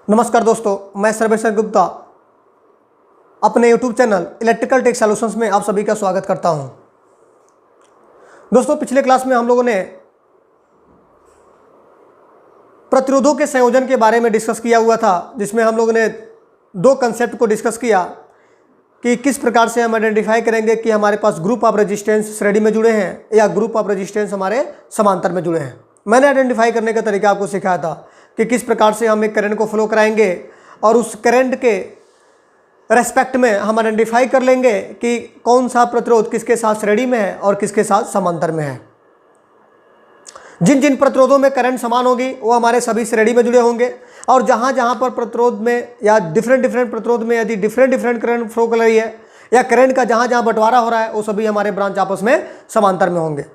नमस्कार दोस्तों, मैं सर्वेश्वर गुप्ता अपने YouTube channel electrical tech solutions में आप सभी का स्वागत करता हूं। दोस्तों, पिछले क्लास में हम लोगों ने प्रतिरोधों के संयोजन के बारे में डिस्कस किया हुआ था, जिसमें हम लोगों ने दो कंसेप्ट को डिस्कस किया कि किस प्रकार से हम आइडेंटिफाई करेंगे कि हमारे पास ग्रुप ऑफ रेजिस्टेंस श्रेणी में जुड़े हैं या ग्रुप ऑफ रेजिस्टेंस हमारे समांतर में जुड़े हैं। मैंने आइडेंटिफाई करने का तरीका आपको सिखाया था कि किस प्रकार से हम एक करंट को फ्लो कराएंगे और उस करंट के रेस्पेक्ट में हम आइडेंटिफाई कर लेंगे कि कौन सा प्रतिरोध किसके साथ श्रेणी में है और किसके साथ समांतर में है। जिन जिन प्रतिरोधों में करंट समान होगी वो हमारे सभी श्रेणी में जुड़े होंगे, और जहाँ जहाँ पर प्रतिरोध में या डिफरेंट प्रतिरोध में यदि डिफरेंट करंट फ्लो कर रही है या करंट का जहाँ जहाँ बंटवारा हो रहा है वो सभी हमारे ब्रांच आपस में समांतर में होंगे।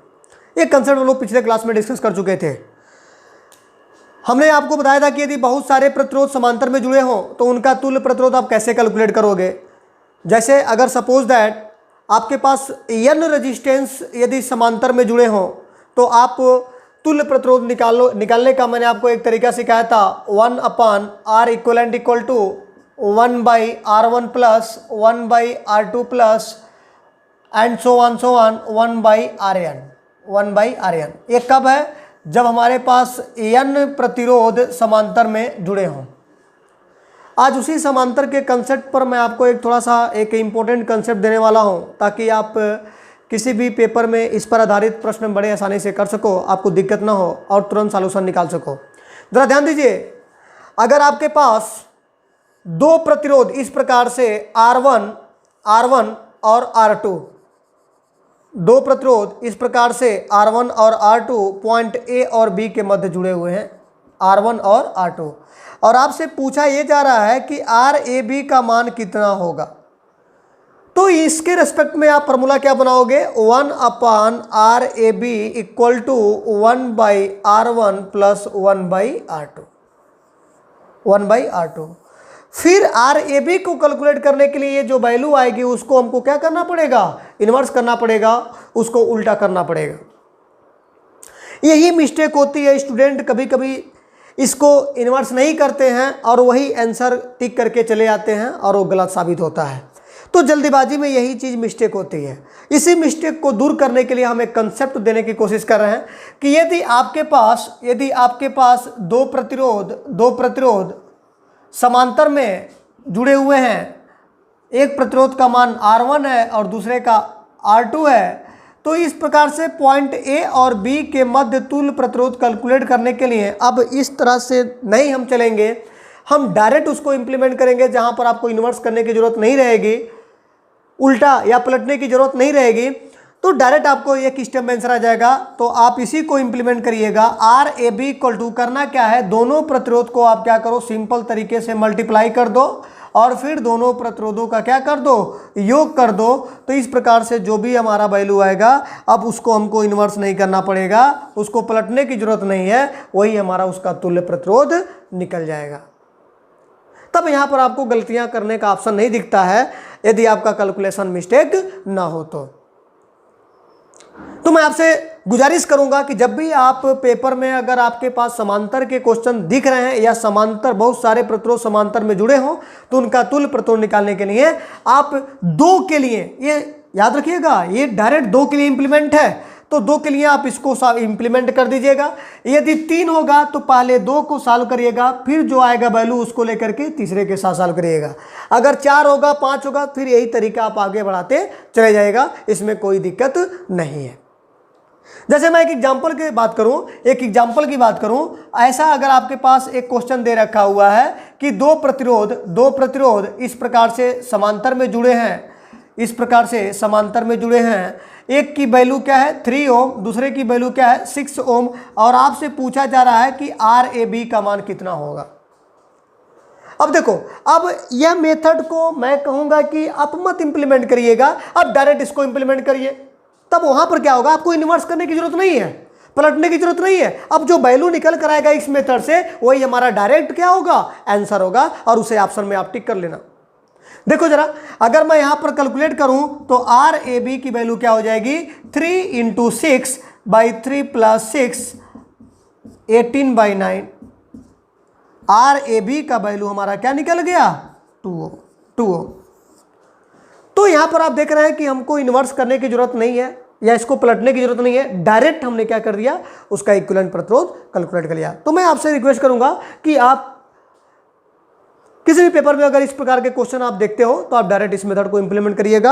ये कंसेप्ट हम लोग पिछले क्लास में डिस्कस कर चुके थे। हमने आपको बताया था कि यदि बहुत सारे प्रतिरोध समांतर में जुड़े हों तो उनका तुल्य प्रतिरोध आप कैसे कैलकुलेट करोगे। जैसे अगर सपोज दैट आपके पास n रेजिस्टेंस यदि समांतर में जुड़े हों तो आप तुल्य प्रतिरोध निकालने का मैंने आपको एक तरीका सिखाया था, 1/R equivalent equal to 1/R1 plus 1/R2 plus and so on 1/RN। ये कब है? जब हमारे पास n प्रतिरोध समांतर में जुड़े हों। आज उसी समांतर के कंसेप्ट पर मैं आपको एक थोड़ा सा एक इम्पोर्टेंट कंसेप्ट देने वाला हूं, ताकि आप किसी भी पेपर में इस पर आधारित प्रश्न बड़े आसानी से कर सको, आपको दिक्कत ना हो और तुरंत सॉल्यूशन निकाल सको। जरा ध्यान दीजिए, अगर आपके पास दो प्रतिरोध इस प्रकार से R1 और R2, दो प्रतिरोध इस प्रकार से R1 और R2 पॉइंट A और B के मध्य जुड़े हुए हैं, R1 और R2, और आपसे पूछा यह जा रहा है कि RAB का मान कितना होगा। तो इसके रेस्पेक्ट में आप फार्मूला क्या बनाओगे? 1/RAB equal to 1/R1 plus 1/R2। फिर RAB को कैलकुलेट करने के लिए ये जो वैल्यू आएगी उसको हमको क्या करना पड़ेगा? इन्वर्स करना पड़ेगा, उसको उल्टा करना पड़ेगा। यही मिस्टेक होती है, स्टूडेंट कभी कभी इसको इन्वर्स नहीं करते हैं और वही आंसर टिक करके चले आते हैं और वो गलत साबित होता है। तो जल्दीबाजी में यही चीज़ मिस्टेक होती है। इसी मिस्टेक को दूर करने के लिए हम एक कंसेप्ट देने की कोशिश कर रहे हैं कि यदि आपके पास दो प्रतिरोध समांतर में जुड़े हुए हैं, एक प्रतिरोध का मान R1 है और दूसरे का R2 है, तो इस प्रकार से पॉइंट A और B के मध्य तुल्य प्रतिरोध कैलकुलेट करने के लिए अब इस तरह से नहीं हम चलेंगे, हम डायरेक्ट उसको इंप्लीमेंट करेंगे जहां पर आपको इन्वर्स करने की जरूरत नहीं रहेगी, उल्टा या पलटने की जरूरत नहीं रहेगी। तो डायरेक्ट आपको एक स्टेप में आंसर आ जाएगा। तो आप इसी को इंप्लीमेंट करिएगा। RAB इक्वल टू करना क्या है? दोनों प्रतिरोध को आप क्या करो? सिंपल तरीके से मल्टीप्लाई कर दो और फिर दोनों प्रतिरोधों का क्या कर दो? योग कर दो। तो इस प्रकार से जो भी हमारा वैल्यू आएगा अब उसको हमको इन्वर्स नहीं करना पड़ेगा, उसको पलटने की जरूरत नहीं है, वही हमारा उसका तुल्य प्रतिरोध निकल जाएगा। तब यहाँ पर आपको गलतियाँ करने का ऑप्शन नहीं दिखता है यदि आपका कैलकुलेशन मिस्टेक ना हो तो मैं आपसे गुजारिश करूंगा कि जब भी आप पेपर में अगर आपके पास समांतर के क्वेश्चन दिख रहे हैं या समांतर बहुत सारे प्रतिरोध समांतर में जुड़े हों तो उनका तुल्य प्रतिरोध निकालने के लिए आप दो के लिए, ये याद रखिएगा, ये डायरेक्ट दो के लिए इंप्लीमेंट है, तो दो के लिए आप इसको इंप्लीमेंट कर दीजिएगा। यदि 3 होगा तो पहले 2 को सॉल्व करिएगा, फिर जो आएगा वैल्यू उसको लेकर के तीसरे के साथ सॉल्व करिएगा। अगर 4 होगा, 5 होगा, फिर यही तरीका आप आगे बढ़ाते चले जाएगा, इसमें कोई दिक्कत नहीं है। जैसे मैं एक एग्जाम्पल की बात करूं, ऐसा अगर आपके पास एक क्वेश्चन दे रखा हुआ है कि दो प्रतिरोध इस प्रकार से समांतर में जुड़े हैं, एक की वैल्यू क्या है? 3 ओम, दूसरे की वैल्यू क्या है? 6 ओम, और आपसे पूछा जा रहा है कि RAB का मान कितना होगा। अब देखो, अब यह मेथड को मैं कहूंगा कि आप मत इंप्लीमेंट करिएगा, अब डायरेक्ट इसको इंप्लीमेंट करिए। तब वहां पर क्या होगा? आपको इन्वर्स करने की जरूरत नहीं है, पलटने की जरूरत नहीं है। अब जो वैल्यू निकल कर आएगा इस मेथड से वही हमारा डायरेक्ट क्या होगा? आंसर होगा, और उसे ऑप्शन में आप टिक कर लेना। देखो जरा, अगर मैं यहां पर कैलकुलेट करूं तो RAB की वैल्यू क्या हो जाएगी? 3 × 6/3 + 6 18/9 RAB का वैल्यू हमारा क्या निकल गया, 2 ओम। तो यहाँ पर आप देख रहे हैं कि हमको इन्वर्स करने की जरूरत नहीं है या इसको पलटने की जरूरत नहीं है, डायरेक्ट हमने क्या कर दिया, उसका इक्विवेलेंट प्रतिरोध कैलकुलेट कर लिया। तो मैं आपसे रिक्वेस्ट करूंगा कि आप किसी भी पेपर में अगर इस प्रकार के क्वेश्चन आप देखते हो तो आप डायरेक्ट इस मेथड को इंप्लीमेंट करिएगा,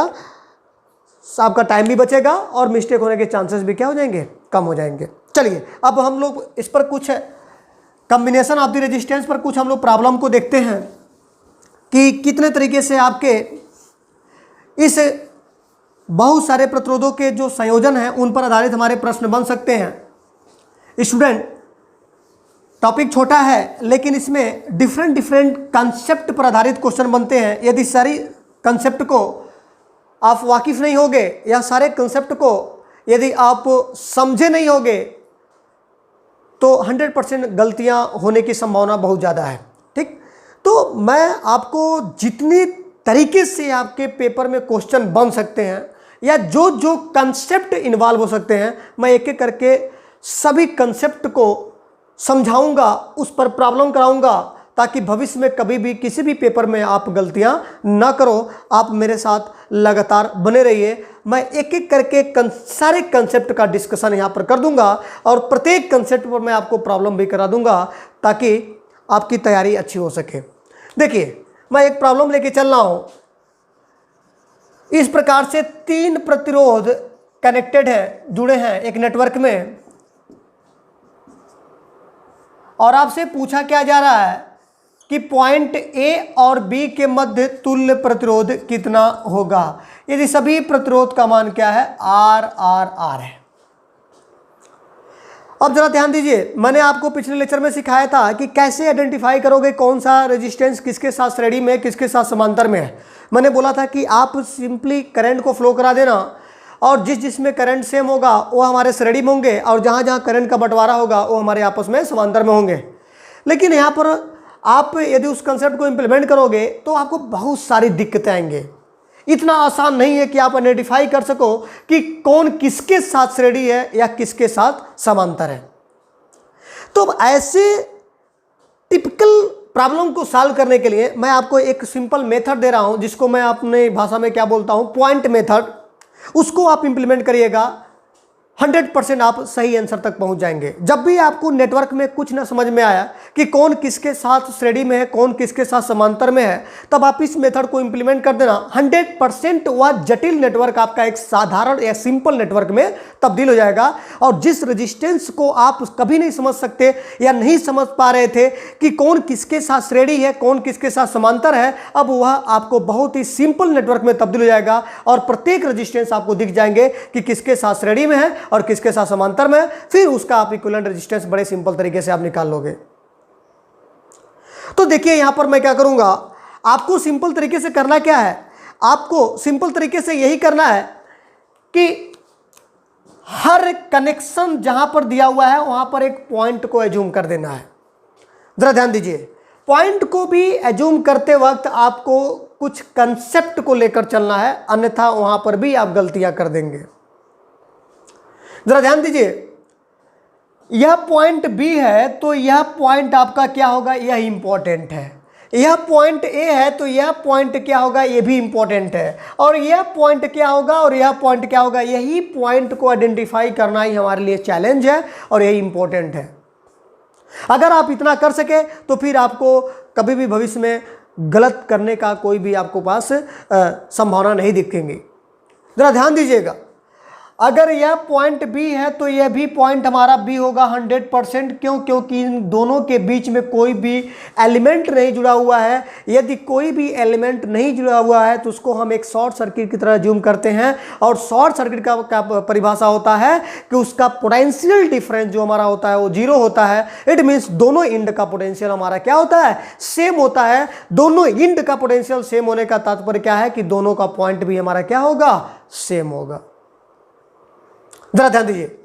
आपका टाइम भी बचेगा और मिस्टेक होने के चांसेस भी क्या हो जाएंगे, कम हो जाएंगे। चलिए अब हम लोग इस पर कुछ कॉम्बिनेशन ऑफ द रेजिस्टेंस पर कुछ हम लोग प्रॉब्लम को देखते हैं कि कितने तरीके से आपके इस बहुत सारे प्रतिरोधों के जो संयोजन हैं उन पर आधारित हमारे प्रश्न बन सकते हैं। स्टूडेंट, टॉपिक छोटा है लेकिन इसमें डिफरेंट कंसेप्ट पर आधारित क्वेश्चन बनते हैं। यदि सारी कंसेप्ट को आप वाकिफ नहीं होगे या सारे कंसेप्ट को यदि आप समझे नहीं होगे तो 100% गलतियां होने की संभावना बहुत ज़्यादा है। ठीक, तो मैं आपको जितनी तरीके से आपके पेपर में क्वेश्चन बन सकते हैं या जो जो कंसेप्ट इन्वॉल्व हो सकते हैं, मैं एक एक करके सभी कंसेप्ट को समझाऊंगा, उस पर प्रॉब्लम कराऊंगा, ताकि भविष्य में कभी भी किसी भी पेपर में आप गलतियां ना करो। आप मेरे साथ लगातार बने रहिए, मैं एक एक करके सारे कंसेप्ट का डिस्कशन यहाँ पर कर दूंगा और प्रत्येक कंसेप्ट पर मैं आपको प्रॉब्लम भी करा दूंगा ताकि आपकी तैयारी अच्छी हो सके। देखिए, मैं एक प्रॉब्लम लेके चल रहा हूँ। इस प्रकार से 3 प्रतिरोध कनेक्टेड है, जुड़े हैं एक नेटवर्क में, और आपसे पूछा क्या जा रहा है कि पॉइंट ए और बी के मध्य तुल्य प्रतिरोध कितना होगा। यदि सभी प्रतिरोध का मान क्या है, R है। अब जरा ध्यान दीजिए, मैंने आपको पिछले लेक्चर में सिखाया था कि कैसे आइडेंटिफाई करोगे कौन सा रेजिस्टेंस किसके साथ श्रेणी में, किसके साथ समांतर में है। मैंने बोला था कि आप सिंपली करंट को फ्लो करा देना और जिसमें करंट सेम होगा वो हमारे श्रेणी में होंगे और जहाँ जहाँ करंट का बंटवारा होगा वो हमारे आपस में समांतर में होंगे। लेकिन यहाँ पर आप यदि उस कंसेप्ट को इम्प्लीमेंट करोगे तो आपको बहुत सारी दिक्कतें आएंगे। इतना आसान नहीं है कि आप आइडेंटिफाई कर सको कि कौन किसके साथ श्रेणी है या किसके साथ समांतर है। तो ऐसे टिपिकल प्रॉब्लम को सॉल्व करने के लिए मैं आपको एक सिंपल मेथड दे रहा हूं, जिसको मैं अपने भाषा में क्या बोलता हूं, पॉइंट मेथड। उसको आप इंप्लीमेंट करिएगा, 100% आप सही आंसर तक पहुंच जाएंगे। जब भी आपको नेटवर्क में कुछ ना समझ में आया कि कौन किसके साथ श्रेणी में है, कौन किसके साथ समांतर में है, तब आप इस मेथड को इंप्लीमेंट कर देना। 100% वह जटिल नेटवर्क आपका एक साधारण या सिंपल नेटवर्क में तब्दील हो जाएगा। और जिस रेजिस्टेंस को आप कभी नहीं समझ सकते या नहीं समझ पा रहे थे कि कौन किसके साथ श्रेणी है, कौन किसके साथ समांतर है, अब वह आपको बहुत ही सिंपल नेटवर्क में तब्दील हो जाएगा और प्रत्येक रेजिस्टेंस आपको दिख जाएंगे कि किसके साथ श्रेणी में है और किसके साथ समांतर में। फिर उसका आप इक्विवेलेंट रेजिस्टेंस बड़े सिंपल तरीके से आप निकाल लोगे। तो देखिए यहां पर मैं क्या करूंगा, आपको सिंपल तरीके से करना क्या है, आपको सिंपल तरीके से यही करना है कि हर कनेक्शन जहां पर दिया हुआ है वहां पर एक पॉइंट को एज्यूम कर देना है। जरा ध्यान दीजिए, पॉइंट को भी एज्यूम करते वक्त आपको कुछ कंसेप्ट को लेकर चलना है, अन्यथा वहां पर भी आप गलतियां कर देंगे। जरा ध्यान दीजिए, यह पॉइंट बी है तो यह पॉइंट आपका क्या होगा, यह इंपॉर्टेंट है। यह पॉइंट ए है तो यह पॉइंट क्या होगा, यह भी इंपॉर्टेंट है। और यह पॉइंट क्या होगा और यह पॉइंट क्या होगा, यही पॉइंट को आइडेंटिफाई करना ही हमारे लिए चैलेंज है और यही इंपॉर्टेंट है। अगर आप इतना कर सके तो फिर आपको कभी भी भविष्य में गलत करने का कोई भी आपको पास संभावना नहीं दिखेंगी। जरा ध्यान दीजिएगा, अगर यह पॉइंट बी है तो यह भी पॉइंट हमारा बी होगा 100%। क्यों? क्योंकि इन दोनों के बीच में कोई भी एलिमेंट नहीं जुड़ा हुआ है। यदि कोई भी एलिमेंट नहीं जुड़ा हुआ है तो उसको हम एक शॉर्ट सर्किट की तरह ज्यूम करते हैं। और शॉर्ट सर्किट का परिभाषा होता है कि उसका पोटेंशियल डिफरेंस जो हमारा होता है वो 0 होता है। इट मीन्स दोनों इंड का पोटेंशियल हमारा क्या होता है, सेम होता है। दोनों इंड का पोटेंशियल सेम होने का तात्पर्य क्या है कि दोनों का पॉइंट भी हमारा क्या होगा, सेम होगा। जरा ध्यान दीजिए,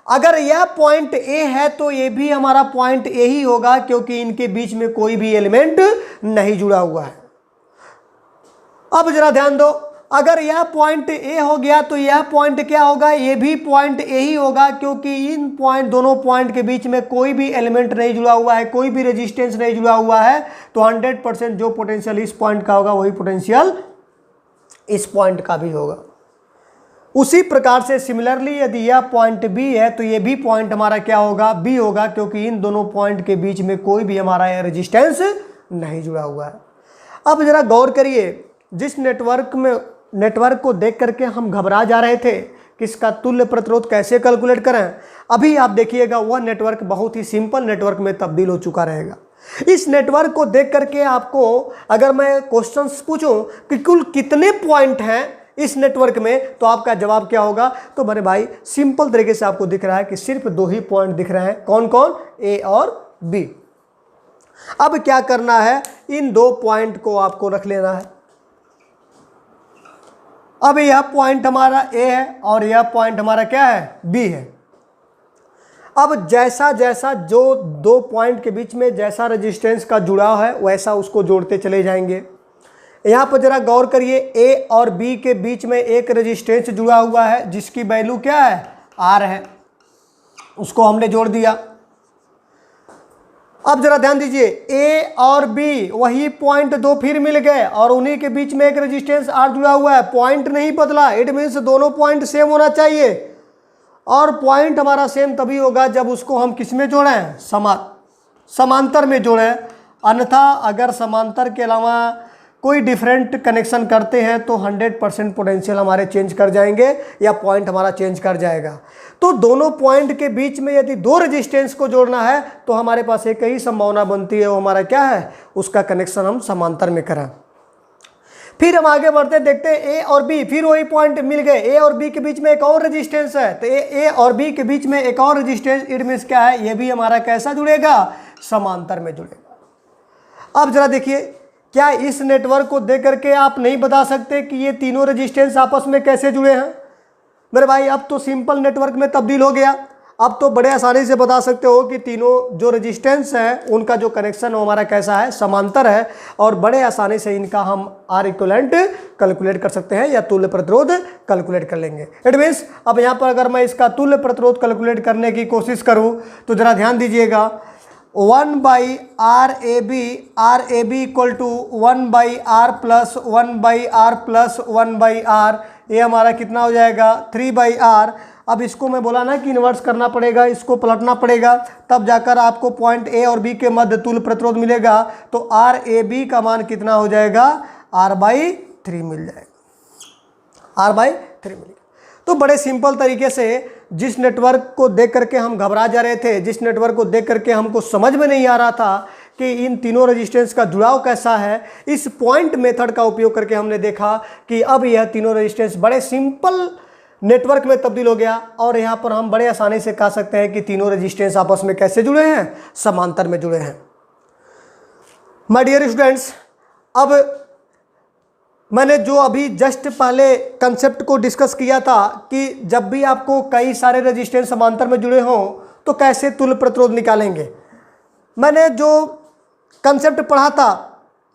अगर यह पॉइंट ए है तो यह भी हमारा पॉइंट ए ही होगा, क्योंकि इनके बीच में कोई भी एलिमेंट नहीं जुड़ा हुआ है। अब जरा ध्यान दो, अगर यह पॉइंट ए हो गया तो यह पॉइंट क्या होगा, ये भी पॉइंट ए ही होगा, क्योंकि इन पॉइंट दोनों पॉइंट के बीच में कोई भी एलिमेंट नहीं जुड़ा हुआ है, कोई भी रेजिस्टेंस नहीं जुड़ा हुआ है। तो 100% जो पोटेंशियल इस पॉइंट का होगा वही पोटेंशियल इस पॉइंट का भी होगा। उसी प्रकार से सिमिलरली यदि यह पॉइंट बी है तो ये भी पॉइंट हमारा क्या होगा, बी होगा, क्योंकि इन दोनों पॉइंट के बीच में कोई भी हमारा रेजिस्टेंस नहीं जुड़ा हुआ है। अब जरा गौर करिए, जिस नेटवर्क को देख करके हम घबरा जा रहे थे कि इसका तुल्य प्रतिरोध कैसे कैलकुलेट करें, अभी आप देखिएगा वह नेटवर्क बहुत ही सिंपल नेटवर्क में तब्दील हो चुका रहेगा। इस नेटवर्क को देख करके आपको अगर मैं क्वेश्चंस पूछूं कि कुल कितने पॉइंट हैं इस नेटवर्क में, तो आपका जवाब क्या होगा, तो मेरे भाई सिंपल तरीके से आपको दिख रहा है कि सिर्फ 2 ही पॉइंट दिख रहे हैं। कौन कौन, ए और बी। अब क्या करना है, इन 2 पॉइंट को आपको रख लेना है। अब यह पॉइंट हमारा ए है और यह पॉइंट हमारा क्या है, बी है। अब जैसा जैसा जो 2 पॉइंट के बीच में जैसा रेजिस्टेंस का जुड़ाव है वैसा उसको जोड़ते चले जाएंगे। यहाँ पर जरा गौर करिए, ए और बी के बीच में एक रेजिस्टेंस जुड़ा हुआ है जिसकी वैल्यू क्या है, आर है, उसको हमने जोड़ दिया। अब जरा ध्यान दीजिए, ए और बी वही पॉइंट 2 फिर मिल गए और उन्हीं के बीच में एक रेजिस्टेंस आर जुड़ा हुआ है, पॉइंट नहीं बदला। इट मीन्स दोनों पॉइंट सेम होना चाहिए, और पॉइंट हमारा सेम तभी होगा जब उसको हम किस में जोड़ें, समांतर में जोड़ें। अन्यथा अगर समांतर के अलावा कोई डिफरेंट कनेक्शन करते हैं तो 100% पोटेंशियल हमारे चेंज कर जाएंगे या पॉइंट हमारा चेंज कर जाएगा। तो दोनों पॉइंट के बीच में यदि 2 रेजिस्टेंस को जोड़ना है तो हमारे पास एक ही संभावना बनती है, वो हमारा क्या है, उसका कनेक्शन हम समांतर में करें। फिर हम आगे बढ़ते देखते हैं ए और बी, फिर वही पॉइंट मिल गए, ए और बी के बीच में एक और रेजिस्टेंस है, तो ए और बी के बीच में एक और रेजिस्टेंस, इट मीन्स क्या है, ये भी हमारा कैसा जुड़ेगा, समांतर में जुड़ेगा। अब जरा देखिए, क्या इस नेटवर्क को देख करके आप नहीं बता सकते कि ये तीनों रेजिस्टेंस आपस में कैसे जुड़े हैं? मेरे भाई अब तो सिंपल नेटवर्क में तब्दील हो गया। अब तो बड़े आसानी से बता सकते हो कि तीनों जो रेजिस्टेंस है उनका जो कनेक्शन हो हमारा कैसा है, समांतर है, और बड़े आसानी से इनका हम आर इक्विवेलेंट कैलकुलेट कर सकते हैं या तुल्य प्रतिरोध कैलकुलेट कर लेंगे। इट मीन्स अब यहाँ पर अगर मैं इसका तुल्य प्रतिरोध कैलकुलेट करने की कोशिश करूँ तो जरा ध्यान दीजिएगा, 1/RAB equal to 1/R plus 1/R plus 1/R, ये हमारा कितना हो जाएगा, 3/R। अब इसको मैं बोला ना कि इन्वर्स करना पड़ेगा, इसको पलटना पड़ेगा, तब जाकर आपको पॉइंट ए और बी के मध्य तुल्य प्रतिरोध मिलेगा। तो RAB का मान कितना हो जाएगा, R/3 मिल जाएगा, R/3 मिलेगा। तो बड़े सिंपल तरीके से जिस नेटवर्क को देख करके हम घबरा जा रहे थे, जिस नेटवर्क को देख करके हमको समझ में नहीं आ रहा था कि इन तीनों रेजिस्टेंस का जुड़ाव कैसा है, इस पॉइंट मेथड का उपयोग करके हमने देखा कि अब यह तीनों रेजिस्टेंस बड़े सिंपल नेटवर्क में तब्दील हो गया। और यहाँ पर हम बड़े आसानी से कह सकते हैं कि तीनों रेजिस्टेंस आपस में कैसे जुड़े हैं, समांतर में जुड़े हैं। माय डियर स्टूडेंट्स, अब मैंने जो अभी जस्ट पहले कंसेप्ट को डिस्कस किया था कि जब भी आपको कई सारे रेजिस्टेंस समांतर में जुड़े हों तो कैसे तुल्य प्रतिरोध निकालेंगे, मैंने जो कंसेप्ट पढ़ा था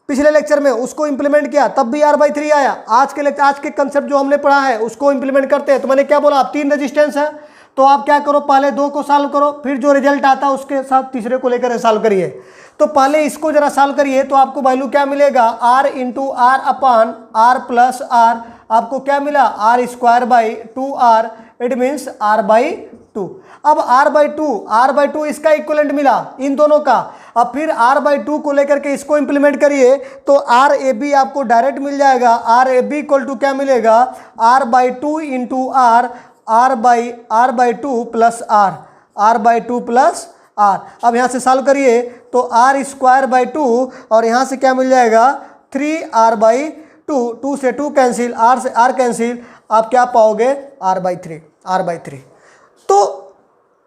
पिछले लेक्चर में उसको इंप्लीमेंट किया, तब भी R/3 आया। आज के कंसेप्ट जो हमने पढ़ा है उसको इंप्लीमेंट करते हैं। तो मैंने क्या बोला, आप 3 रेजिस्टेंस है तो आप क्या करो, पहले 2 को सॉल्व करो, फिर जो रिजल्ट आता है उसके साथ तीसरे को लेकर सॉल्व करिए। तो पहले इसको जरा सॉल्व करिए तो आपको वैल्यू क्या मिलेगा, R इंटू R अपान R प्लस R, आपको क्या मिला, R²/2R, इट मीन्स R/2। अब R/2 इसका इक्विवेलेंट मिला इन दोनों का। अब फिर R/2 को लेकर के इसको इंप्लीमेंट करिए तो RAB आपको डायरेक्ट मिल जाएगा। RAB इक्वल टू क्या मिलेगा, R/2 into R, R/2 plus R, R/2 plus R। अब यहाँ से सॉल्व करिए तो R²/2 और यहाँ से क्या मिल जाएगा, 3R/2, 2 से 2 कैंसिल, R से R कैंसिल, आप क्या पाओगे, R/3। तो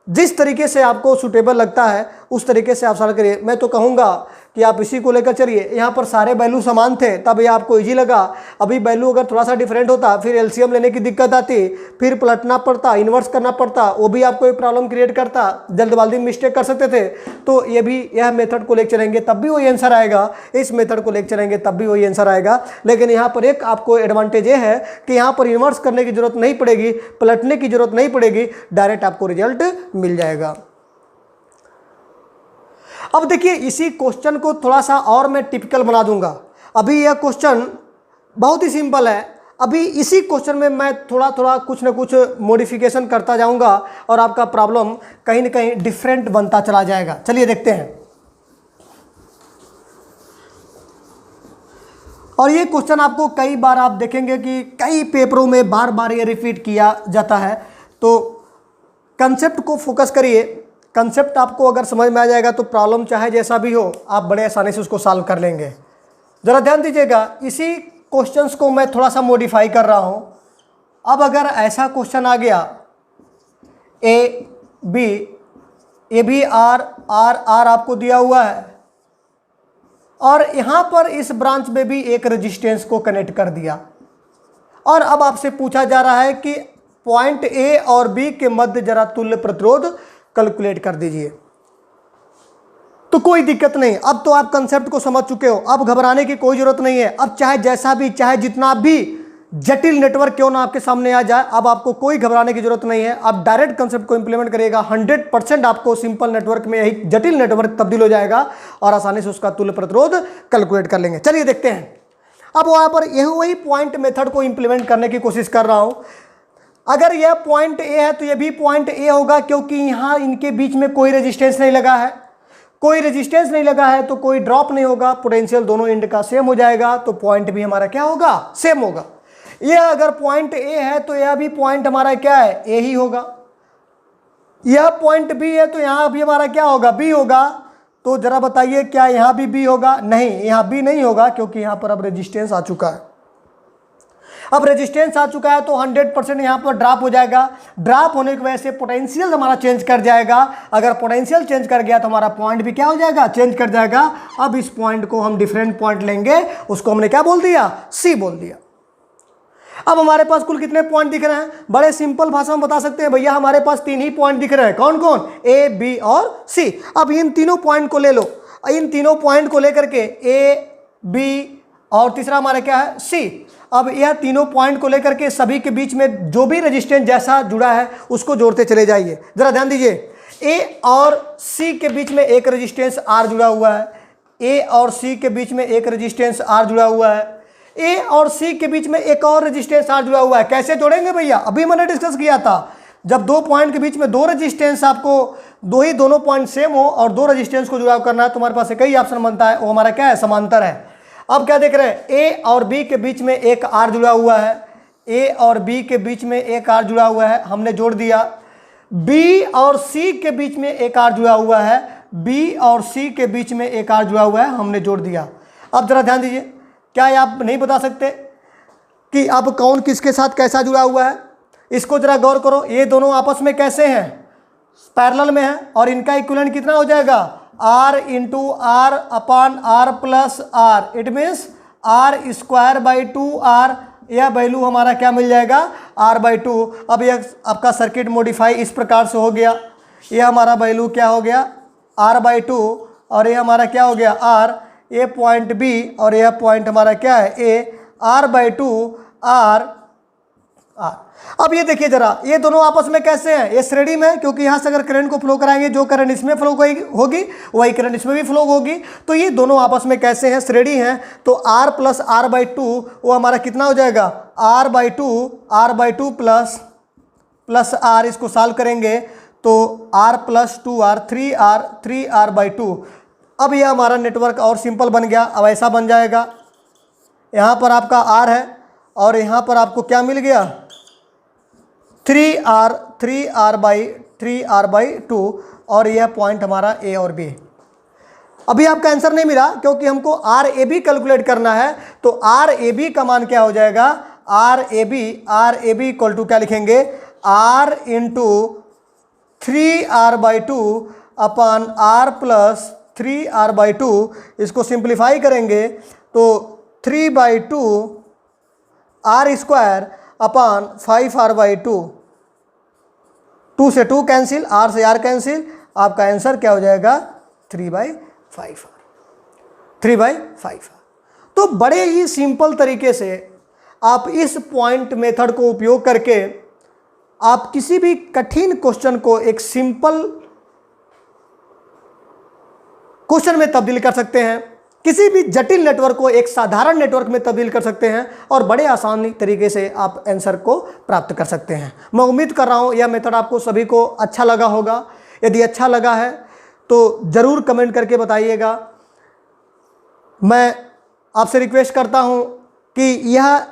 जिस तरीके से आपको सूटेबल लगता है उस तरीके से आप सॉल्व करिए। मैं तो कहूँगा कि आप इसी को लेकर चलिए। यहाँ पर सारे वैल्यू समान थे तब ये आपको इजी लगा। अभी वैल्यू अगर थोड़ा सा डिफरेंट होता फिर एलसीएम लेने की दिक्कत आती, फिर पलटना पड़ता, इन्वर्स करना पड़ता, वो भी आपको एक प्रॉब्लम क्रिएट करता, जल्दबाजी में मिस्टेक कर सकते थे। तो ये भी यह मेथड को लेकर चलेंगे तब भी वही आंसर आएगा, इस मेथड को लेकर चलेंगे तब भी वही आंसर आएगा। लेकिन यहाँ पर एक आपको एडवांटेज ये है कि यहाँ पर इन्वर्स करने की जरूरत नहीं पड़ेगी, पलटने की जरूरत नहीं पड़ेगी, डायरेक्ट आपको रिजल्ट मिल जाएगा। अब देखिए इसी क्वेश्चन को थोड़ा सा और मैं टिपिकल बना दूंगा। अभी यह क्वेश्चन बहुत ही सिंपल है, अभी इसी क्वेश्चन में मैं थोड़ा थोड़ा कुछ ना कुछ मॉडिफिकेशन करता जाऊंगा और आपका प्रॉब्लम कहीं ना कहीं डिफरेंट बनता चला जाएगा। चलिए देखते हैं। और ये क्वेश्चन आपको कई बार आप देखेंगे कि कई पेपरों में बार बार ये रिपीट किया जाता है। तो कंसेप्ट को फोकस करिए, कंसेप्ट आपको अगर समझ में आ जाएगा तो प्रॉब्लम चाहे जैसा भी हो आप बड़े आसानी से उसको सॉल्व कर लेंगे। ज़रा ध्यान दीजिएगा, इसी क्वेश्चंस को मैं थोड़ा सा मॉडिफाई कर रहा हूँ। अब अगर ऐसा क्वेश्चन आ गया ए बी आर आपको दिया हुआ है और यहाँ पर इस ब्रांच में भी एक रेजिस्टेंस को कनेक्ट कर दिया और अब आपसे पूछा जा रहा है कि पॉइंट ए और बी के मध्य जरा तुल्य प्रतिरोध कैलकुलेट कर दीजिए। तो कोई दिक्कत नहीं, अब तो आप कंसेप्ट को समझ चुके हो, अब घबराने की कोई जरूरत नहीं है। अब चाहे जैसा भी, चाहे जितना भी जटिल नेटवर्क क्यों ना आपके सामने आ जाए, अब आपको कोई घबराने की जरूरत नहीं है। आप डायरेक्ट कंसेप्ट को इंप्लीमेंट करिएगा, 100% आपको सिंपल नेटवर्क में यही जटिल नेटवर्क तब्दील हो जाएगा और आसानी से उसका तुल्य प्रतिरोध कैलकुलेट कर लेंगे। चलिए देखते हैं। अब वहां पर यही वही पॉइंट मेथड को इंप्लीमेंट करने की कोशिश कर रहा हूं। अगर यह पॉइंट ए है तो यह भी पॉइंट ए होगा, क्योंकि यहां इनके बीच में कोई रेजिस्टेंस नहीं लगा है। कोई रेजिस्टेंस नहीं लगा है तो कोई ड्रॉप नहीं होगा, पोटेंशियल दोनों एंड का सेम हो जाएगा, तो पॉइंट भी हमारा क्या होगा, सेम होगा। यह अगर पॉइंट ए है तो यह भी पॉइंट हमारा क्या है, ए ही होगा। यह पॉइंट बी है तो यहां भी हमारा क्या होगा, बी होगा। तो जरा बताइए क्या यहां भी बी होगा? नहीं, यहां बी नहीं होगा, क्योंकि यहां पर अब रेजिस्टेंस आ चुका है। अब रेजिस्टेंस आ चुका है तो 100% यहाँ पर ड्रॉप हो जाएगा। ड्रॉप होने की वजह से पोटेंशियल हमारा चेंज कर जाएगा। अगर पोटेंशियल चेंज कर गया तो हमारा पॉइंट भी क्या हो जाएगा, चेंज कर जाएगा। अब इस पॉइंट को हम डिफरेंट पॉइंट लेंगे, उसको हमने क्या बोल दिया, सी बोल दिया। अब हमारे पास कुल कितने पॉइंट दिख रहे हैं? बड़े सिंपल भाषा में बता सकते हैं, भैया हमारे पास 3 ही पॉइंट दिख रहे हैं। कौन कौन? ए, बी और सी। अब इन तीनों पॉइंट को ले लो, इन तीनों पॉइंट को लेकर के ए, बी और तीसरा हमारा क्या है, सी। अब यह तीनों पॉइंट को लेकर के सभी के बीच में जो भी रेजिस्टेंस जैसा जुड़ा है उसको जोड़ते चले जाइए। जरा ध्यान दीजिए, ए और सी के बीच में एक रेजिस्टेंस आर जुड़ा हुआ है। ए और सी के बीच में एक रेजिस्टेंस आर जुड़ा हुआ है। ए और सी के बीच में एक और रेजिस्टेंस आर जुड़ा हुआ है। कैसे जोड़ेंगे भैया? अभी मैंने डिस्कस किया था, जब दो पॉइंट के बीच में दो रेजिस्टेंस, आपको दोनों पॉइंट सेम हो और दो रेजिस्टेंस को जुड़ा करना है, तुम्हारे पास एक ही ऑप्शन बनता है, वो हमारा क्या है, समांतर है। अब क्या देख रहे हैं, ए और बी के बीच में एक आर जुड़ा हुआ है। ए और बी के बीच में एक आर जुड़ा हुआ है, हमने जोड़ दिया। बी और सी के बीच में एक आर जुड़ा हुआ है। बी और सी के बीच में एक आर जुड़ा हुआ है, हमने जोड़ दिया। अब जरा ध्यान दीजिए, क्या आप नहीं बता सकते कि अब कौन किसके साथ कैसा जुड़ा हुआ है? इसको जरा गौर करो, ये दोनों आपस में कैसे हैं, पैरेलल में है, और इनका इक्विवेलेंट कितना हो जाएगा, R into R upon R plus R. It means R square by 2r। यह वैल्यू हमारा क्या मिल जाएगा, r/2। अब यह आपका सर्किट मॉडिफाई इस प्रकार से हो गया। यह हमारा वैल्यू क्या हो गया, r/2, और यह हमारा क्या हो गया, r। ये पॉइंट b और यह पॉइंट हमारा क्या है, a। r/2 r। अब ये देखिए जरा, ये दोनों आपस में कैसे हैं, ये श्रेणी में, क्योंकि यहाँ से अगर करंट को फ्लो कराएंगे, जो करंट इसमें फ्लो होगी वही करंट इसमें भी फ्लो होगी। तो ये दोनों आपस में कैसे हैं, श्रेणी हैं। तो r प्लस r/2 वो हमारा कितना हो जाएगा, r/2 प्लस r। इसको सॉल्व करेंगे तो r प्लस 2r 3r/2। अब यह हमारा नेटवर्क और सिंपल बन गया। अब ऐसा बन जाएगा, यहाँ पर आपका r है और यहाँ पर आपको क्या मिल गया, 3r/2, और यह पॉइंट हमारा ए और बी। अभी आपका आंसर नहीं मिला क्योंकि हमको RAB कैलकुलेट करना है। तो RAB का मान क्या हो जाएगा, RAB इक्वल टू क्या लिखेंगे, r into 3r/2 upon r plus 3r/2, इसको सिंप्लीफाई करेंगे तो 3/2 r² अपॉन 5r/2, 2 से 2 कैंसिल, r से r कैंसिल, आपका आंसर क्या हो जाएगा 3/5r, 3/5r। तो बड़े ही सिंपल तरीके से आप इस पॉइंट मेथड को उपयोग करके आप किसी भी कठिन क्वेश्चन को एक सिंपल क्वेश्चन में तब्दील कर सकते हैं, किसी भी जटिल नेटवर्क को एक साधारण नेटवर्क में तब्दील कर सकते हैं और बड़े आसानी तरीके से आप आंसर को प्राप्त कर सकते हैं। मैं उम्मीद कर रहा हूं यह मेथड आपको सभी को अच्छा लगा होगा। यदि अच्छा लगा है तो ज़रूर कमेंट करके बताइएगा। मैं आपसे रिक्वेस्ट करता हूं कि यह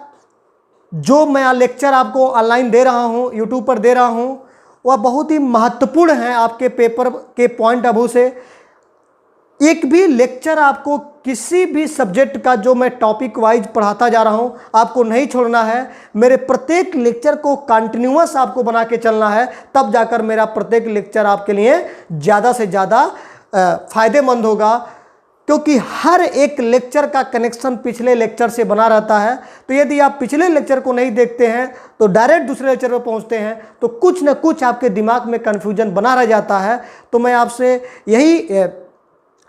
जो मैं लेक्चर आपको ऑनलाइन दे रहा हूं, यूट्यूब पर दे रहा हूं, वह बहुत ही महत्वपूर्ण है आपके पेपर के पॉइंट ऑफ व्यू से। एक भी लेक्चर आपको किसी भी सब्जेक्ट का जो मैं टॉपिक वाइज पढ़ाता जा रहा हूं आपको नहीं छोड़ना है। मेरे प्रत्येक लेक्चर को कंटिन्यूअस आपको बना के चलना है, तब जाकर मेरा प्रत्येक लेक्चर आपके लिए ज़्यादा से ज़्यादा फायदेमंद होगा, क्योंकि हर एक लेक्चर का कनेक्शन पिछले लेक्चर से बना रहता है। तो यदि आप पिछले लेक्चर को नहीं देखते हैं तो डायरेक्ट दूसरे लेक्चर पर पहुंचते हैं तो कुछ न कुछ आपके दिमाग में कन्फ्यूजन बना रह जाता है। तो मैं आपसे यही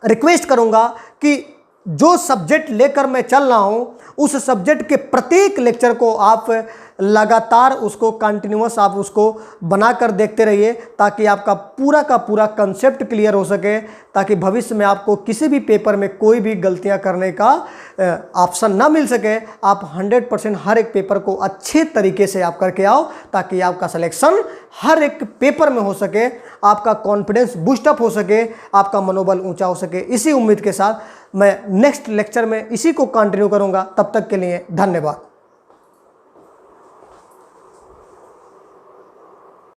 रिक्वेस्ट करूंगा कि जो सब्जेक्ट लेकर मैं चल रहा हूं उस सब्जेक्ट के प्रत्येक लेक्चर को आप लगातार उसको कंटिन्यूअस आप उसको बनाकर देखते रहिए, ताकि आपका पूरा का पूरा कंसेप्ट क्लियर हो सके, ताकि भविष्य में आपको किसी भी पेपर में कोई भी गलतियां करने का ऑप्शन ना मिल सके। आप 100% हर एक पेपर को अच्छे तरीके से आप करके आओ, ताकि आपका सिलेक्शन हर एक पेपर में हो सके, आपका कॉन्फिडेंस बूस्टअप हो सके, आपका मनोबल ऊंचा हो सके। इसी उम्मीद के साथ मैं नेक्स्ट लेक्चर में इसी को कंटिन्यू करूंगा। तब तक के लिए धन्यवाद।